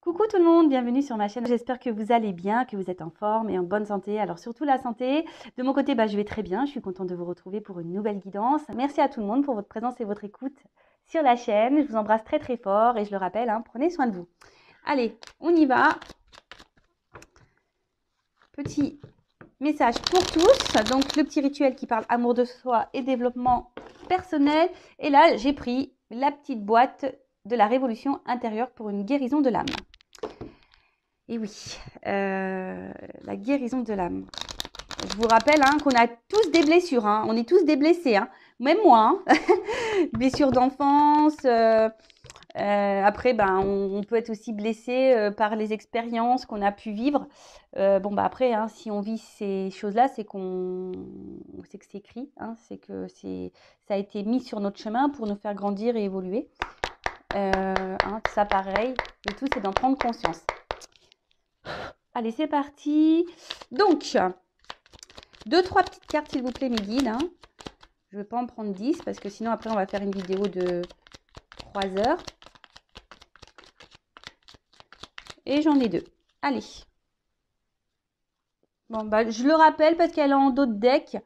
Coucou tout le monde, bienvenue sur ma chaîne. J'espère que vous allez bien, que vous êtes en forme et en bonne santé. Alors surtout la santé. De mon côté, je vais très bien. Je suis contente de vous retrouver pour une nouvelle guidance. Merci à tout le monde pour votre présence et votre écoute sur la chaîne. Je vous embrasse très très fort et je le rappelle, prenez soin de vous. Allez, on y va. Petit message pour tous. Donc le petit rituel qui parle amour de soi et développement personnel. Et là, j'ai pris la petite boîte de la révolution intérieure pour une guérison de l'âme. Et oui, la guérison de l'âme. Je vous rappelle qu'on a tous des blessures, on est tous des blessés, même moi. Blessures d'enfance, après on peut être aussi blessé par les expériences qu'on a pu vivre. Après, si on vit ces choses-là, c'est que c'est écrit, c'est que ça a été mis sur notre chemin pour nous faire grandir et évoluer. Ça pareil, le tout c'est d'en prendre conscience. Allez, c'est parti. Donc, 2-3 petites cartes, s'il vous plaît, mes guides. Je ne vais pas en prendre 10 parce que sinon, après, on va faire une vidéo de 3 heures. Et j'en ai 2. Allez. Bon, je le rappelle parce qu'elle est en dos de deck.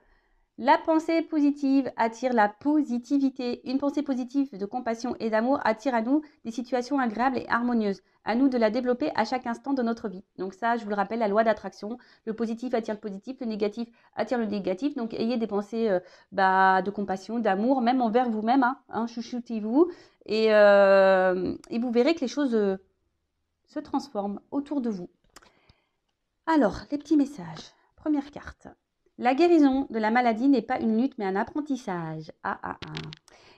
La pensée positive attire la positivité. Une pensée positive de compassion et d'amour attire à nous des situations agréables et harmonieuses. À nous de la développer à chaque instant de notre vie. Donc ça, je vous le rappelle, la loi d'attraction. Le positif attire le positif, le négatif attire le négatif. Donc ayez des pensées de compassion, d'amour, même envers vous-même. Chouchoutez-vous. Et vous verrez que les choses se transforment autour de vous. Alors, les petits messages. Première carte. La guérison de la maladie n'est pas une lutte mais un apprentissage.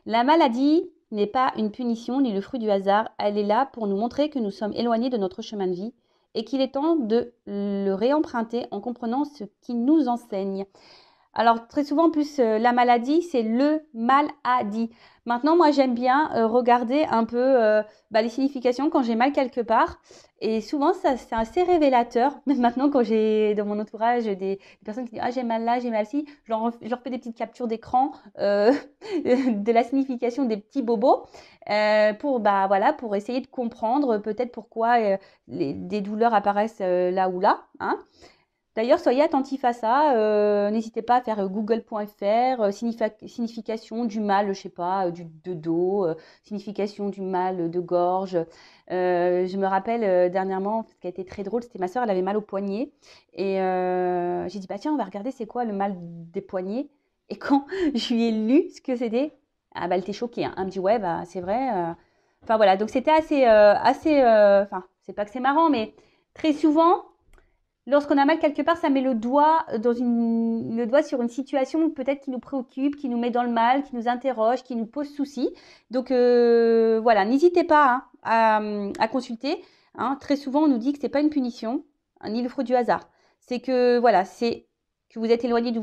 La maladie n'est pas une punition ni le fruit du hasard. Elle est là pour nous montrer que nous sommes éloignés de notre chemin de vie et qu'il est temps de le réemprunter en comprenant ce qu'il nous enseigne. Alors, très souvent, en plus, la maladie, c'est le mal a dit. Maintenant, moi, j'aime bien regarder un peu les significations quand j'ai mal quelque part. Et souvent, ça, c'est assez révélateur. Même maintenant, quand j'ai dans mon entourage des personnes qui disent « Ah, j'ai mal là, j'ai mal ci », je leur fais des petites captures d'écran de la signification des petits bobos pour essayer de comprendre peut-être pourquoi des douleurs apparaissent là ou là. D'ailleurs, soyez attentifs à ça. N'hésitez pas à faire google.fr, signification du mal, je sais pas, de dos, signification du mal de gorge. Je me rappelle dernièrement, ce qui a été très drôle, c'était ma soeur, elle avait mal au poignet. Et j'ai dit, tiens, on va regarder c'est quoi le mal des poignets. Et quand je lui ai lu ce que c'était, elle était choquée. Elle me dit, ouais, c'est vrai. Enfin voilà, donc c'était c'est pas que c'est marrant, mais très souvent, lorsqu'on a mal quelque part, ça met le doigt sur une situation peut-être qui nous préoccupe, qui nous met dans le mal, qui nous interroge, qui nous pose souci. Donc n'hésitez pas à consulter. Très souvent, on nous dit que c'est pas une punition, ni le fruit du hasard. C'est que c'est que vous êtes éloigné de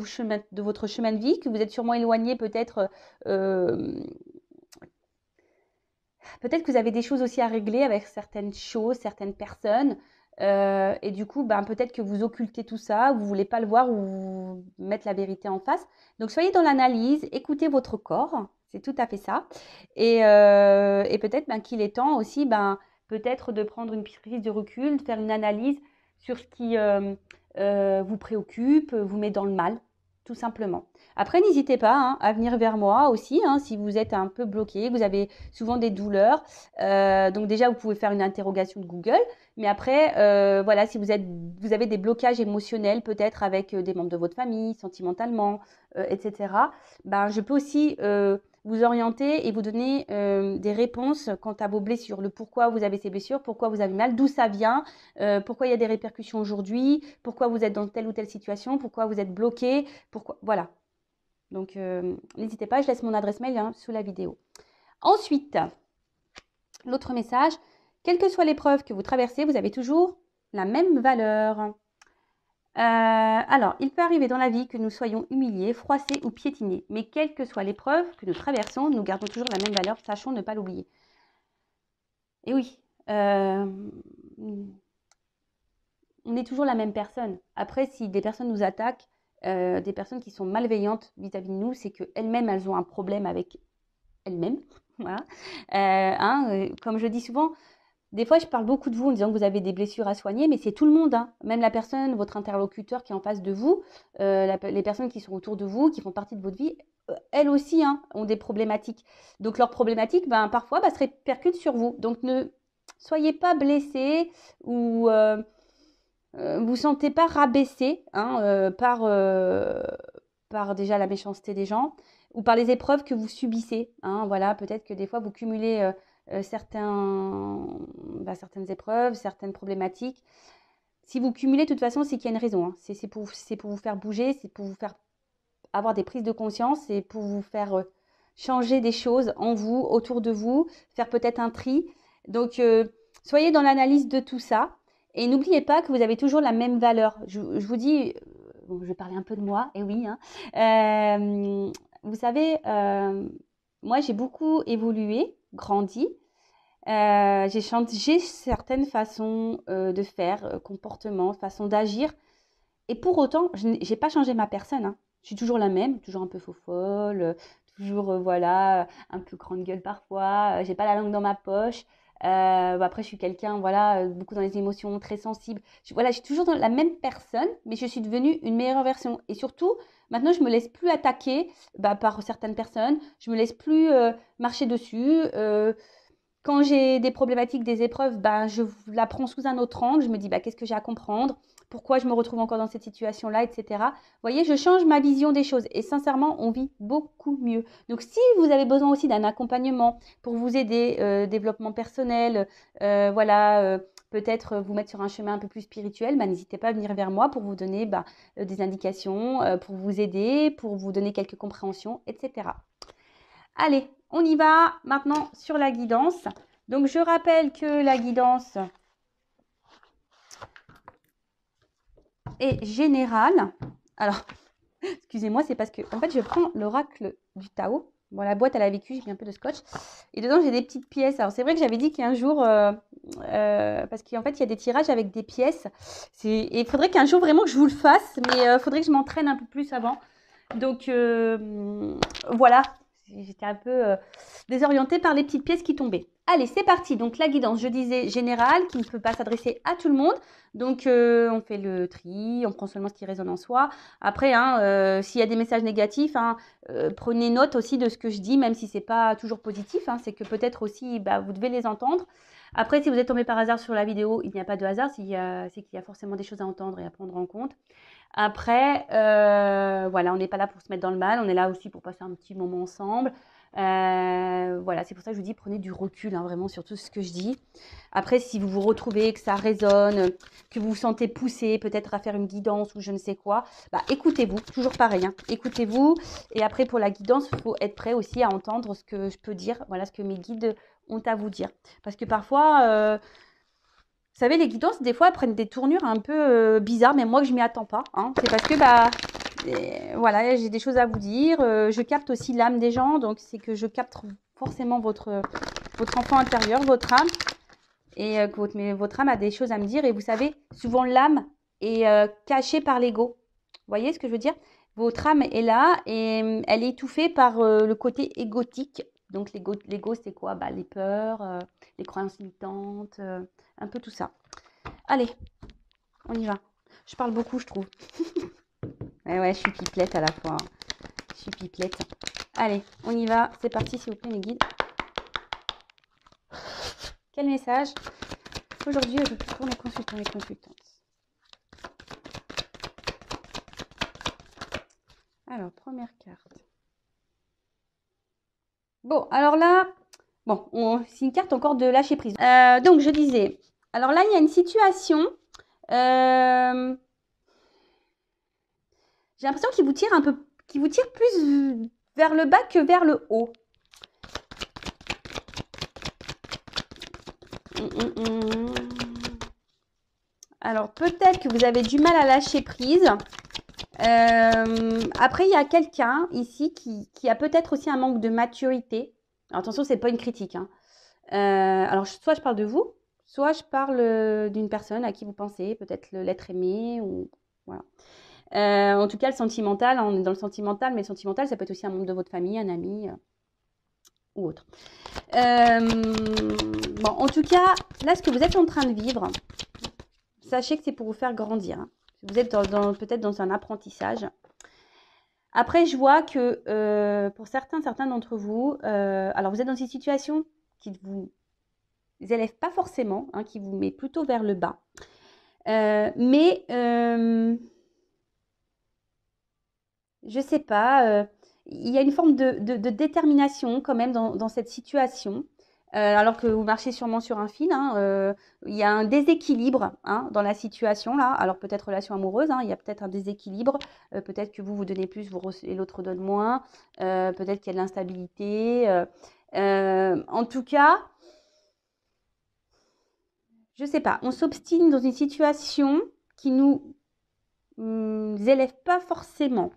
votre chemin de vie, que vous êtes sûrement éloigné peut-être que vous avez des choses aussi à régler avec certaines choses, certaines personnes. Et du coup, peut-être que vous occultez tout ça, vous voulez pas le voir ou vous mettre la vérité en face. Donc, soyez dans l'analyse, écoutez votre corps, c'est tout à fait ça. Et peut-être qu'il est temps aussi, peut-être de prendre une prise de recul, de faire une analyse sur ce qui vous préoccupe, vous met dans le mal, tout simplement. Après, n'hésitez pas à venir vers moi aussi, si vous êtes un peu bloqué, vous avez souvent des douleurs. Donc déjà, vous pouvez faire une interrogation de Google. Mais après, si vous avez des blocages émotionnels, peut-être avec des membres de votre famille, sentimentalement, etc., je peux aussi vous orienter et vous donner des réponses quant à vos blessures, le pourquoi vous avez ces blessures, pourquoi vous avez mal, d'où ça vient, pourquoi il y a des répercussions aujourd'hui, pourquoi vous êtes dans telle ou telle situation, pourquoi vous êtes bloqué, voilà. Donc, n'hésitez pas, je laisse mon adresse mail sous la vidéo. Ensuite, l'autre message, quelle que soit l'épreuve que vous traversez, vous avez toujours la même valeur. Alors, il peut arriver dans la vie que nous soyons humiliés, froissés ou piétinés. Mais quelle que soit l'épreuve que nous traversons, nous gardons toujours la même valeur, sachons ne pas l'oublier. Et oui, on est toujours la même personne. Après, si des personnes nous attaquent, des personnes qui sont malveillantes vis-à-vis de nous, c'est qu'elles-mêmes, elles ont un problème avec elles-mêmes. Voilà. Comme je dis souvent, Des fois, je parle beaucoup de vous en disant que vous avez des blessures à soigner, mais c'est tout le monde, hein. Même la personne, votre interlocuteur qui est en face de vous, les personnes qui sont autour de vous, qui font partie de votre vie, elles aussi, hein, ont des problématiques. Donc, leurs problématiques, ben, parfois, se répercutent sur vous. Donc, ne soyez pas blessés ou vous sentez pas rabaissé, hein, par déjà la méchanceté des gens ou par les épreuves que vous subissez, hein. Voilà, peut-être que des fois, vous cumulez certaines épreuves, certaines problématiques. Si vous cumulez, de toute façon, c'est qu'il y a une raison, hein. C'est pour vous faire bouger, c'est pour vous faire avoir des prises de conscience, c'est pour vous faire changer des choses en vous, autour de vous, faire peut-être un tri. Donc, soyez dans l'analyse de tout ça. Et n'oubliez pas que vous avez toujours la même valeur. Je vous dis, bon, je vais parler un peu de moi, et oui, hein. Vous savez, moi, j'ai beaucoup évolué, grandi. J'ai changé certaines façons de faire, comportements, façons d'agir. Et pour autant, je n'ai pas changé ma personne, hein. Je suis toujours la même, toujours un peu faux-folle, toujours, voilà, un peu grande gueule parfois, j'ai pas la langue dans ma poche. Après, je suis quelqu'un, voilà, beaucoup dans les émotions, très sensible. Voilà, je suis toujours dans la même personne, mais je suis devenue une meilleure version. Et surtout, maintenant, je me laisse plus attaquer par certaines personnes. Je me laisse plus marcher dessus. Quand j'ai des problématiques, des épreuves, je la prends sous un autre angle. Je me dis, qu'est-ce que j'ai à comprendre? Pourquoi je me retrouve encore dans cette situation-là, etc. Vous voyez, je change ma vision des choses. Et sincèrement, on vit beaucoup mieux. Donc, si vous avez besoin aussi d'un accompagnement pour vous aider, développement personnel, voilà, peut-être vous mettre sur un chemin un peu plus spirituel, n'hésitez pas à venir vers moi pour vous donner des indications, pour vous aider, pour vous donner quelques compréhensions, etc. Allez, on y va maintenant sur la guidance. Donc, je rappelle que la guidance est générale. Alors, excusez-moi, c'est parce que, en fait, je prends l'oracle du Tao. Bon, la boîte, elle a vécu, j'ai mis un peu de scotch. Et dedans, j'ai des petites pièces. Alors, c'est vrai que j'avais dit qu'un jour, parce qu'en fait, il y a des tirages avec des pièces. Et il faudrait qu'un jour, vraiment, que je vous le fasse. Mais il faudrait que je m'entraîne un peu plus avant. Donc, voilà. J'étais un peu désorientée par les petites pièces qui tombaient. Allez, c'est parti. Donc, la guidance, je disais générale, qui ne peut pas s'adresser à tout le monde. Donc, on fait le tri, on prend seulement ce qui résonne en soi. Après, hein, s'il y a des messages négatifs, hein, prenez note aussi de ce que je dis, même si ce n'est pas toujours positif. Hein, c'est que peut-être aussi, vous devez les entendre. Après, si vous êtes tombé par hasard sur la vidéo, il n'y a pas de hasard, c'est qu'il y a forcément des choses à entendre et à prendre en compte. Après, voilà, on n'est pas là pour se mettre dans le mal, on est là aussi pour passer un petit moment ensemble. Voilà, c'est pour ça que je vous dis, prenez du recul, hein, vraiment, sur tout ce que je dis. Après, si vous vous retrouvez, que ça résonne, que vous vous sentez poussé peut-être à faire une guidance ou je ne sais quoi, écoutez-vous, toujours pareil, hein, écoutez-vous. Et après, pour la guidance, il faut être prêt aussi à entendre ce que je peux dire, voilà, ce que mes guides ont à vous dire. Parce que parfois... vous savez, les guidances, des fois, elles prennent des tournures un peu bizarres, mais moi, que je m'y attends pas, hein. C'est parce que, voilà, j'ai des choses à vous dire. Je capte aussi l'âme des gens, donc c'est que je capte forcément votre enfant intérieur, votre âme, et que votre âme a des choses à me dire. Et vous savez, souvent, l'âme est cachée par l'ego. Vous voyez ce que je veux dire? Votre âme est là et elle est étouffée par le côté égotique. Donc, l'ego, c'est quoi? Les peurs, les croyances limitantes, un peu tout ça. Allez, on y va. Je parle beaucoup, je trouve. Ouais, je suis pipelette à la fois. Je suis pipelette. Allez, on y va. C'est parti, s'il vous plaît, mes guides. Quel message aujourd'hui pour les consultants et consultantes? Alors, première carte. Bon, alors là, c'est une carte encore de lâcher prise. Donc, je disais, alors là, il y a une situation. J'ai l'impression qu'il vous tire plus vers le bas que vers le haut. Alors, peut-être que vous avez du mal à lâcher prise. Après, il y a quelqu'un ici qui a peut-être aussi un manque de maturité. Alors, attention, c'est pas une critique, hein. Alors, soit je parle de vous, soit je parle d'une personne à qui vous pensez, peut-être l'être aimé, ou voilà. En tout cas, le sentimental, on est dans le sentimental, mais le sentimental, ça peut être aussi un membre de votre famille, un ami. ou autre. Bon, en tout cas, là, ce que vous êtes en train de vivre, sachez que c'est pour vous faire grandir. Hein. Vous êtes peut-être dans un apprentissage. Après, je vois que pour certains d'entre vous, alors vous êtes dans une situation qui ne vous élève pas forcément, hein, qui vous met plutôt vers le bas. Mais je sais pas, il y a une forme de détermination quand même dans cette situation. Alors que vous marchez sûrement sur un fil, hein, il y a un déséquilibre hein, dans la situation là. Alors peut-être relation amoureuse, hein, il y a peut-être un déséquilibre. Peut-être que vous donnez plus et l'autre donne moins. Peut-être qu'il y a de l'instabilité. En tout cas, je sais pas. On s'obstine dans une situation qui nous élève pas forcément.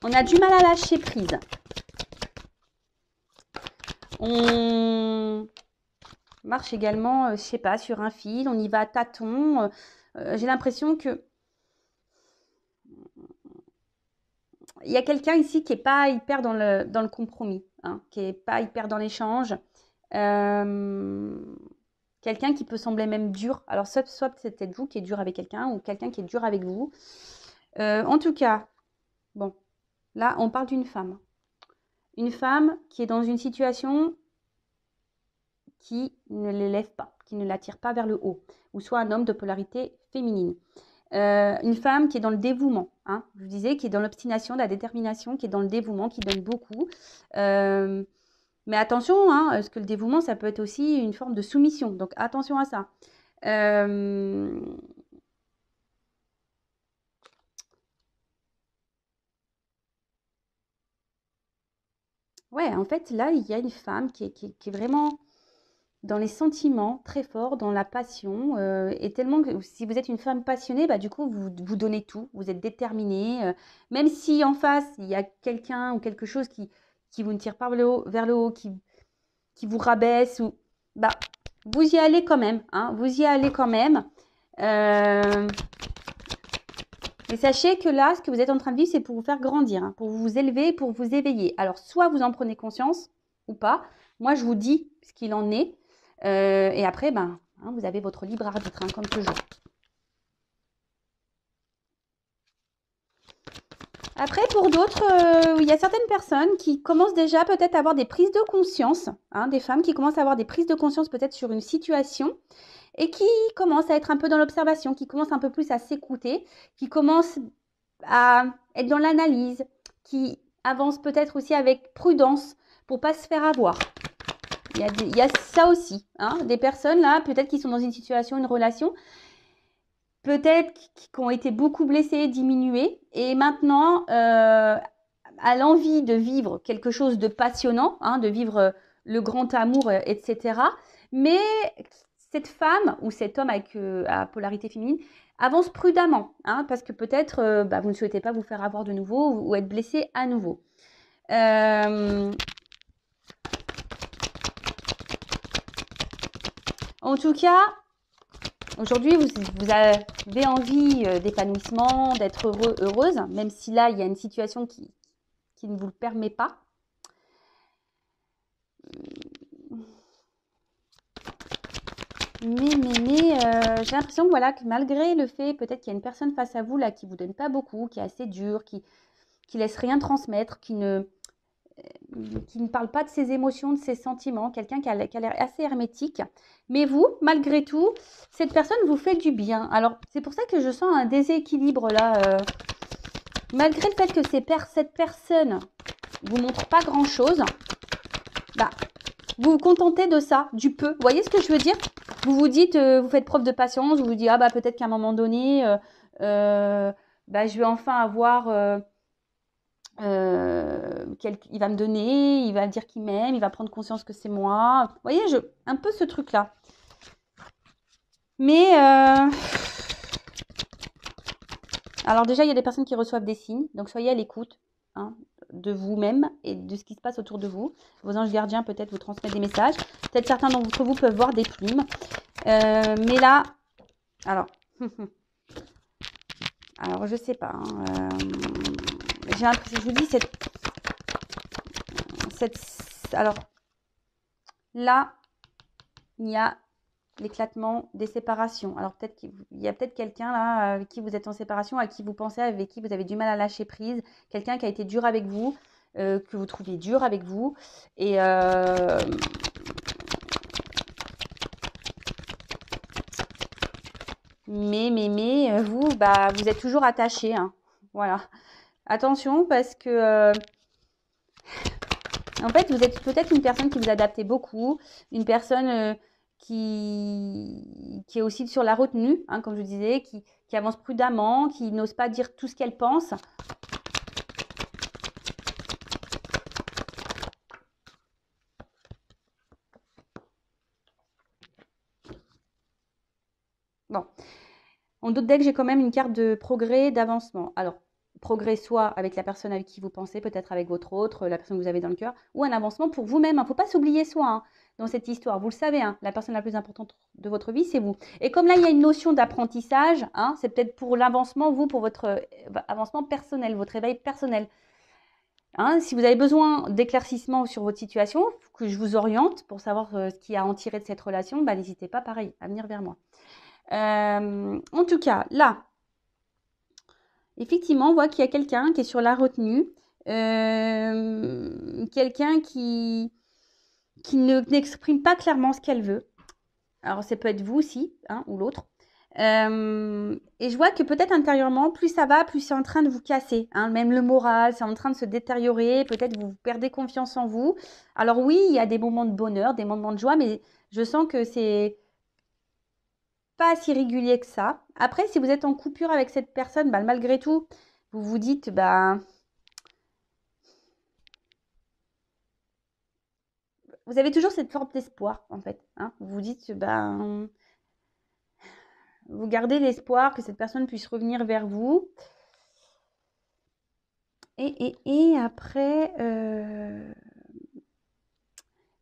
On a du mal à lâcher prise. On marche également, je sais pas, sur un fil, on y va à tâtons. J'ai l'impression que il y a quelqu'un ici qui n'est pas hyper dans le compromis, hein, qui n'est pas hyper dans l'échange. Quelqu'un qui peut sembler même dur. Alors, soit c'est peut-être vous qui êtes dur avec quelqu'un ou quelqu'un qui est dur avec vous. En tout cas, bon, là, on parle d'une femme. Une femme qui est dans une situation qui ne l'élève pas, qui ne l'attire pas vers le haut, ou soit un homme de polarité féminine. Une femme qui est dans le dévouement, hein, je vous disais, qui est dans l'obstination, la détermination, qui est dans le dévouement, qui donne beaucoup. Mais attention, hein, parce que le dévouement, ça peut être aussi une forme de soumission. Donc attention à ça. Ouais, en fait, là, il y a une femme qui est vraiment dans les sentiments très forts, dans la passion, et tellement que si vous êtes une femme passionnée, bah, du coup, vous donnez tout, vous êtes déterminée, même si en face, il y a quelqu'un ou quelque chose qui vous ne tire pas vers le haut, qui vous rabaisse, ou, bah, vous y allez quand même, hein, vous y allez quand même. Mais sachez que là, ce que vous êtes en train de vivre, c'est pour vous faire grandir, hein, pour vous élever, pour vous éveiller. Alors, soit vous en prenez conscience ou pas. Moi, je vous dis ce qu'il en est. Et après, ben, hein, vous avez votre libre arbitre, hein, comme toujours. Après, pour d'autres, il y a certaines personnes qui commencent déjà peut-être à avoir des prises de conscience, hein, des femmes qui commencent à avoir des prises de conscience peut-être sur une situation et qui commencent à être un peu dans l'observation, qui commencent un peu plus à s'écouter, qui commencent à être dans l'analyse, qui avancent peut-être aussi avec prudence pour ne pas se faire avoir. Il y a ça aussi, hein, des personnes là, peut-être qui sont dans une situation, une relation, peut-être qui ont été beaucoup blessées, diminuées, et maintenant à l'envie de vivre quelque chose de passionnant, hein, de vivre le grand amour, etc. Mais cette femme ou cet homme avec à polarité féminine avance prudemment, hein, parce que peut-être vous ne souhaitez pas vous faire avoir de nouveau ou être blessé à nouveau. En tout cas, aujourd'hui, vous avez envie d'épanouissement, d'être heureuse, même si là, il y a une situation qui ne vous le permet pas. Mais j'ai l'impression voilà, que malgré le fait peut-être qu'il y a une personne face à vous là qui ne vous donne pas beaucoup, qui est assez dure, qui laisse rien transmettre, qui ne parle pas de ses émotions, de ses sentiments, quelqu'un qui a l'air assez hermétique. Mais vous, malgré tout, cette personne vous fait du bien. Alors, c'est pour ça que je sens un déséquilibre là. Malgré le fait que cette personne vous montre pas grand-chose, bah, vous vous contentez de ça, du peu. Vous voyez ce que je veux dire? Vous vous dites, vous faites preuve de patience, vous vous dites, ah bah peut-être qu'à un moment donné, je vais enfin avoir... il va me donner, il va dire qu'il m'aime, il va prendre conscience que c'est moi. Vous voyez, un peu ce truc-là. Mais, alors déjà, il y a des personnes qui reçoivent des signes, donc soyez à l'écoute hein, de vous-même et de ce qui se passe autour de vous. Vos anges gardiens peut-être vous transmettent des messages. Peut-être certains d'entre vous peuvent voir des plumes. Mais là, alors, alors je sais pas. J'ai l'impression, je vous dis, Alors, là, il y a l'éclatement des séparations. Alors, peut-être qu'il y a peut-être quelqu'un là avec qui vous êtes en séparation, à qui vous pensez, avec qui vous avez du mal à lâcher prise. Quelqu'un qui a été dur avec vous, que vous trouviez dur avec vous. Et mais vous, bah, vous êtes toujours attaché, hein. Voilà. Attention parce que en fait, vous êtes peut-être une personne qui vous adaptez beaucoup, une personne qui est aussi sur la retenue, hein, comme je disais, qui avance prudemment, qui n'ose pas dire tout ce qu'elle pense. Bon, en d'autres decks, j'ai quand même une carte de progrès, d'avancement. Alors, progrès soit avec la personne avec qui vous pensez, peut-être avec votre autre, la personne que vous avez dans le cœur, ou un avancement pour vous-même. Il ne faut pas s'oublier soi, hein, dans cette histoire. Vous le savez, hein, la personne la plus importante de votre vie, c'est vous. Et comme là, il y a une notion d'apprentissage, hein, c'est peut-être pour l'avancement, vous, pour votre avancement personnel, votre éveil personnel. Hein, si vous avez besoin d'éclaircissement sur votre situation, que je vous oriente pour savoir ce qu'il y a à en tirer de cette relation, bah, n'hésitez pas, pareil, à venir vers moi. En tout cas, là, effectivement, on voit qu'il y a quelqu'un qui est sur la retenue, quelqu'un qui n'exprime pas clairement ce qu'elle veut. Alors, ça peut être vous aussi, hein, ou l'autre. Et je vois que peut-être intérieurement, plus ça va, plus c'est en train de vous casser. Hein. Même le moral, c'est en train de se détériorer. Peut-être vous perdez confiance en vous. Alors oui, il y a des moments de bonheur, des moments de joie, mais je sens que c'est pas si régulier que ça. Après, si vous êtes en coupure avec cette personne, bah, malgré tout, vous vous dites, bah, vous avez toujours cette forme d'espoir, en fait. Hein. Vous vous dites, bah, vous gardez l'espoir que cette personne puisse revenir vers vous. Et après,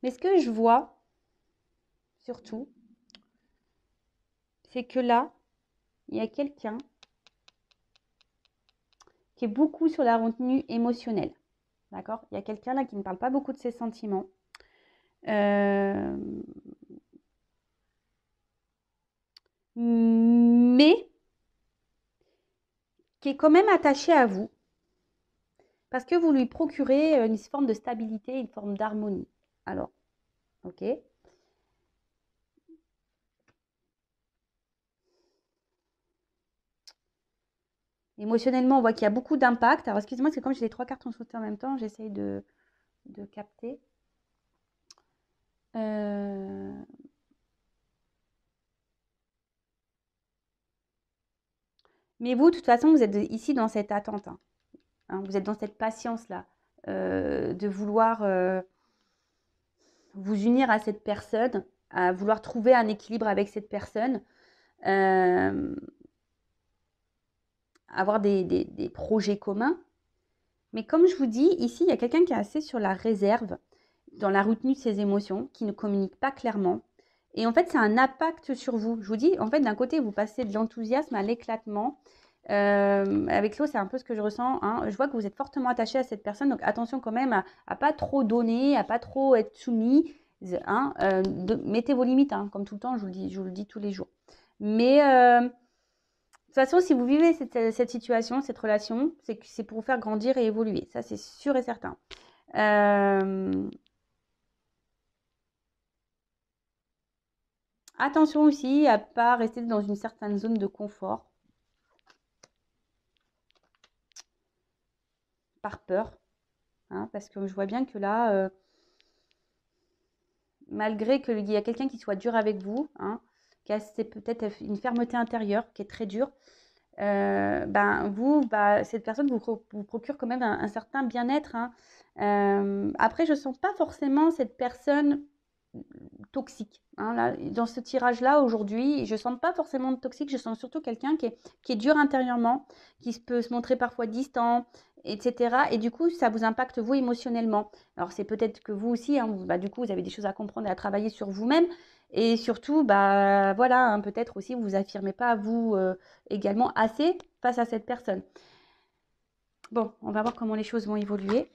mais ce que je vois, surtout, c'est que là, il y a quelqu'un qui est beaucoup sur la retenue émotionnelle. D'accord? Il y a quelqu'un là qui ne parle pas beaucoup de ses sentiments. Mais qui est quand même attaché à vous. Parce que vous lui procurez une forme de stabilité, une forme d'harmonie. Alors, ok. Émotionnellement, on voit qu'il y a beaucoup d'impact. Alors, excusez-moi, c'est comme j'ai les trois cartes en sauté en même temps, j'essaye de capter. Mais vous, de toute façon, vous êtes ici dans cette attente. Hein. Vous êtes dans cette patience-là de vouloir vous unir à cette personne, à vouloir trouver un équilibre avec cette personne, avoir des projets communs. Mais comme je vous dis, ici, il y a quelqu'un qui est assez sur la réserve, dans la retenue de ses émotions, qui ne communique pas clairement. Et en fait, c'est un impact sur vous. Je vous dis, en fait, d'un côté, vous passez de l'enthousiasme à l'éclatement. Avec l'eau, c'est un peu ce que je ressens. Hein. Je vois que vous êtes fortement attaché à cette personne, donc attention quand même à pas trop donner, à pas trop être soumis. Hein. Mettez vos limites, hein, comme tout le temps, je vous le dis tous les jours. Mais de toute façon, si vous vivez cette situation, cette relation, c'est pour vous faire grandir et évoluer. Ça, c'est sûr et certain. Attention aussi à ne pas rester dans une certaine zone de confort. Par peur. Hein, parce que je vois bien que là, malgré qu'il y a quelqu'un qui soit dur avec vous, hein, qui a peut-être une fermeté intérieure qui est très dure, cette personne vous procure quand même un certain bien-être. Hein. Après, je ne sens pas forcément cette personne toxique. Hein, là, dans ce tirage-là, aujourd'hui, je ne sens pas forcément de toxique, je sens surtout quelqu'un qui est dur intérieurement, qui peut se montrer parfois distant, etc. Et du coup, ça vous impacte vous émotionnellement. Alors, c'est peut-être que vous aussi, hein, du coup, vous avez des choses à comprendre et à travailler sur vous-même. Et surtout, voilà, hein, peut-être aussi, vous ne vous affirmez pas vous également assez face à cette personne. Bon, on va voir comment les choses vont évoluer.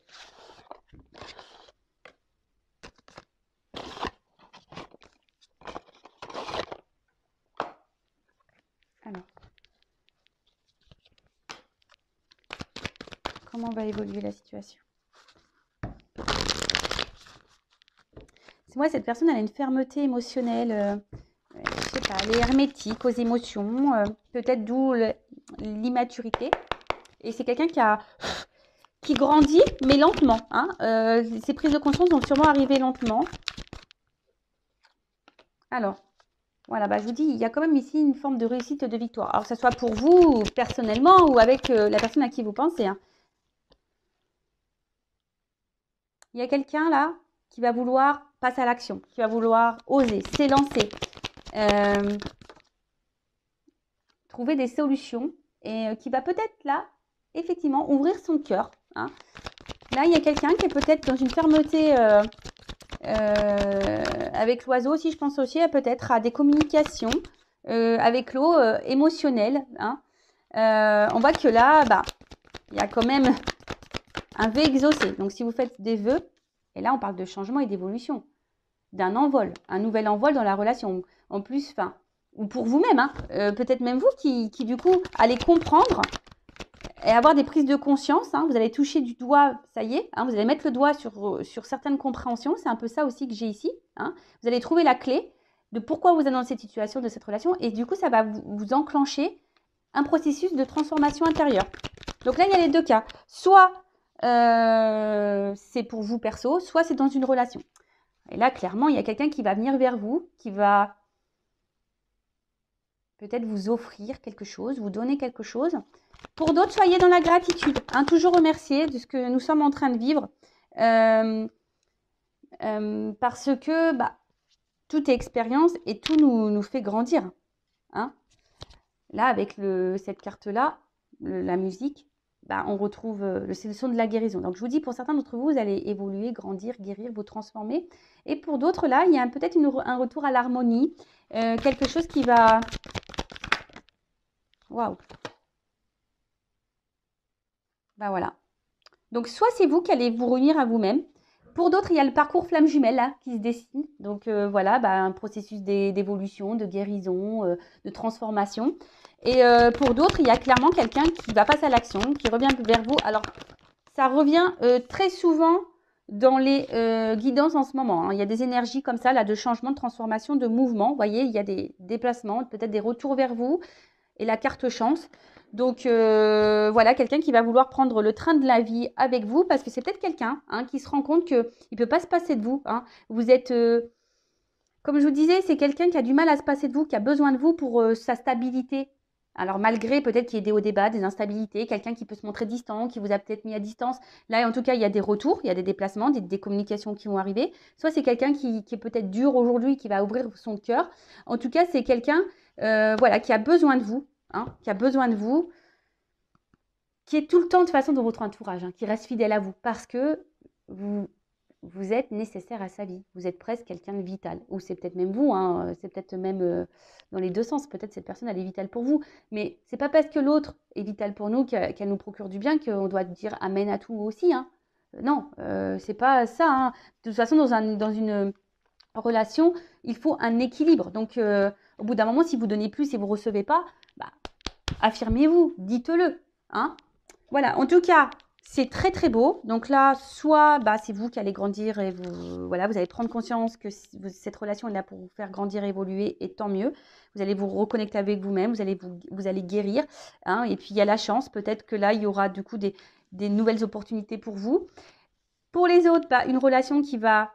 comment va évoluer la situation? Moi, cette personne, elle a une fermeté émotionnelle. Je sais pas, elle est hermétique aux émotions. Peut-être d'où l'immaturité. Et c'est quelqu'un qui grandit, mais lentement. Hein. Ses prises de conscience vont sûrement arriver lentement. Alors, voilà, bah, je vous dis, il y a quand même ici une forme de réussite, de victoire. Alors que ce soit pour vous, personnellement, ou avec la personne à qui vous pensez. Hein. Il y a quelqu'un là qui va vouloir passer à l'action, qui va vouloir oser, s'élancer, trouver des solutions et qui va peut-être là, effectivement, ouvrir son cœur. Hein. Là, il y a quelqu'un qui est peut-être dans une fermeté avec l'oiseau aussi, je pense aussi peut-être à des communications avec l'eau émotionnelle. Hein. On voit que là, bah, il y a quand même un vœu exaucé. Donc, si vous faites des vœux, et là, on parle de changement et d'évolution, d'un envol, un nouvel envol dans la relation. En plus, enfin, ou pour vous-même, hein, peut-être même vous qui, du coup, allez comprendre et avoir des prises de conscience. Hein, vous allez toucher du doigt, ça y est, hein, vous allez mettre le doigt sur certaines compréhensions. C'est un peu ça aussi que j'ai ici. Hein. Vous allez trouver la clé de pourquoi vous êtes dans cette situation, de cette relation. Et du coup, ça va vous enclencher un processus de transformation intérieure. Donc là, il y a les deux cas. Soit c'est pour vous perso, soit c'est dans une relation. Et là, clairement, il y a quelqu'un qui va venir vers vous, qui va peut-être vous offrir quelque chose, vous donner quelque chose. Pour d'autres, soyez dans la gratitude. Hein, toujours remercier de ce que nous sommes en train de vivre. Parce que bah, tout est expérience et tout nous fait grandir. Hein. Là, avec cette carte-là, la musique, bah, on retrouve le son de la guérison. Donc, je vous dis, pour certains d'entre vous, vous allez évoluer, grandir, guérir, vous transformer. Et pour d'autres, là, il y a peut-être un retour à l'harmonie, quelque chose qui va... Waouh! Ben voilà. Donc, soit c'est vous qui allez vous réunir à vous-même. Pour d'autres, il y a le parcours flamme jumelle là, qui se dessine. Donc, voilà, bah, un processus d'évolution, de guérison, de transformation. Et pour d'autres, il y a clairement quelqu'un qui va passer à l'action, qui revient vers vous. Alors, ça revient très souvent dans les guidances en ce moment. Hein. Il y a des énergies comme ça, là, de changement, de transformation, de mouvement. Vous voyez, il y a des déplacements, peut-être des retours vers vous et la carte chance. Donc, voilà, quelqu'un qui va vouloir prendre le train de la vie avec vous parce que c'est peut-être quelqu'un hein, qui se rend compte qu'il ne peut pas se passer de vous. Hein. Vous êtes... comme je vous disais, c'est quelqu'un qui a du mal à se passer de vous, qui a besoin de vous pour sa stabilité. Alors malgré peut-être qu'il y ait des hauts débats, des instabilités, quelqu'un qui peut se montrer distant, qui vous a peut-être mis à distance. Là, en tout cas, il y a des retours, il y a des déplacements, des communications qui vont arriver. Soit c'est quelqu'un qui est peut-être dur aujourd'hui, qui va ouvrir son cœur. En tout cas, c'est quelqu'un voilà, qui a besoin de vous, hein, qui a besoin de vous, qui est tout le temps de toute façon dans votre entourage, hein, qui reste fidèle à vous parce que vous êtes nécessaire à sa vie. Vous êtes presque quelqu'un de vital. Ou c'est peut-être même vous, hein, c'est peut-être même dans les deux sens. Peut-être cette personne, elle est vitale pour vous. Mais c'est pas parce que l'autre est vital pour nous qu'elle nous procure du bien qu'on doit dire amen à tout aussi. Hein. Non, c'est pas ça. Hein. De toute façon, dans une relation, il faut un équilibre. Donc, au bout d'un moment, si vous donnez plus et vous recevez pas, bah, affirmez-vous, dites-le. Hein. Voilà, en tout cas, c'est très très beau. Donc là, soit bah, c'est vous qui allez grandir et voilà, vous allez prendre conscience que cette relation est là pour vous faire grandir, évoluer et tant mieux. Vous allez vous reconnecter avec vous-même, vous allez guérir. Hein, et puis il y a la chance, peut-être que là, il y aura du coup des nouvelles opportunités pour vous. Pour les autres, bah, une relation qui va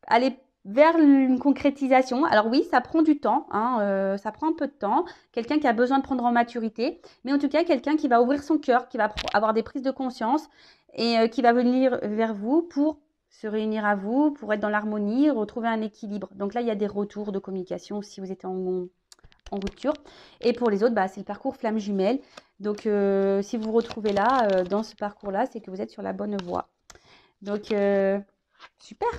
aller vers une concrétisation. Alors oui, ça prend du temps, hein, ça prend un peu de temps. Quelqu'un qui a besoin de prendre en maturité, mais en tout cas, quelqu'un qui va ouvrir son cœur, qui va avoir des prises de conscience et qui va venir vers vous pour se réunir à vous, pour être dans l'harmonie, retrouver un équilibre. Donc là, il y a des retours de communication si vous êtes en rupture. Et pour les autres, bah, c'est le parcours flamme jumelle. Donc, si vous vous retrouvez là, dans ce parcours-là, c'est que vous êtes sur la bonne voie. Donc, super.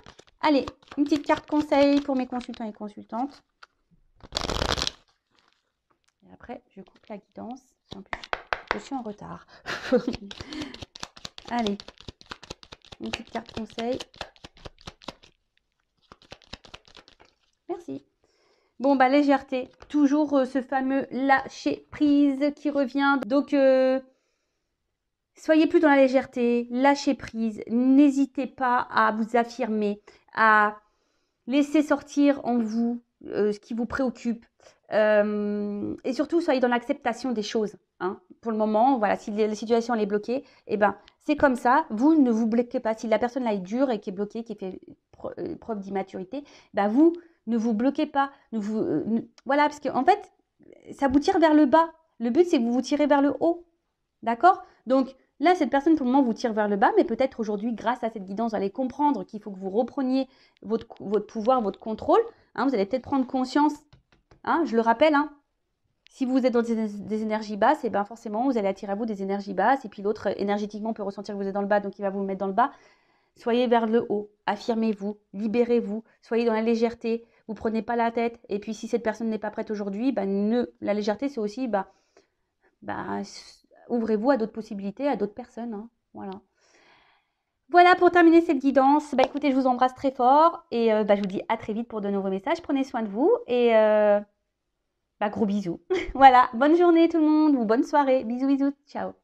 Allez, une petite carte conseil pour mes consultants et consultantes. Et après, je coupe la guidance. En plus, je suis en retard. Allez, une petite carte conseil. Merci. Bon, bah, légèreté. Toujours ce fameux lâcher prise qui revient. Donc, Soyez plus dans la légèreté, lâchez prise, n'hésitez pas à vous affirmer, à laisser sortir en vous ce qui vous préoccupe. Et surtout, soyez dans l'acceptation des choses. Hein. Pour le moment, voilà, si la situation elle est bloquée, eh ben, c'est comme ça. Vous ne vous bloquez pas. Si la personne là est dure et qui est bloquée, qui fait preuve d'immaturité, ben vous ne vous bloquez pas. Voilà, parce qu'en fait, ça vous tire vers le bas. Le but, c'est que vous vous tirez vers le haut. D'accord? Donc, là, cette personne, pour le moment, vous tire vers le bas, mais peut-être aujourd'hui, grâce à cette guidance, vous allez comprendre qu'il faut que vous repreniez votre pouvoir, votre contrôle. Hein, vous allez peut-être prendre conscience, hein, je le rappelle, hein, si vous êtes dans des énergies basses, et ben forcément, vous allez attirer à vous des énergies basses, et puis l'autre, énergétiquement, peut ressentir que vous êtes dans le bas, donc il va vous mettre dans le bas. Soyez vers le haut, affirmez-vous, libérez-vous, soyez dans la légèreté, vous prenez pas la tête, et puis si cette personne n'est pas prête aujourd'hui, la légèreté, c'est aussi, ouvrez-vous à d'autres possibilités, à d'autres personnes. Hein. Voilà. Voilà pour terminer cette guidance. Écoutez, je vous embrasse très fort et je vous dis à très vite pour de nouveaux messages. Prenez soin de vous et gros bisous. Voilà, bonne journée tout le monde ou bonne soirée. Bisous, bisous. Ciao.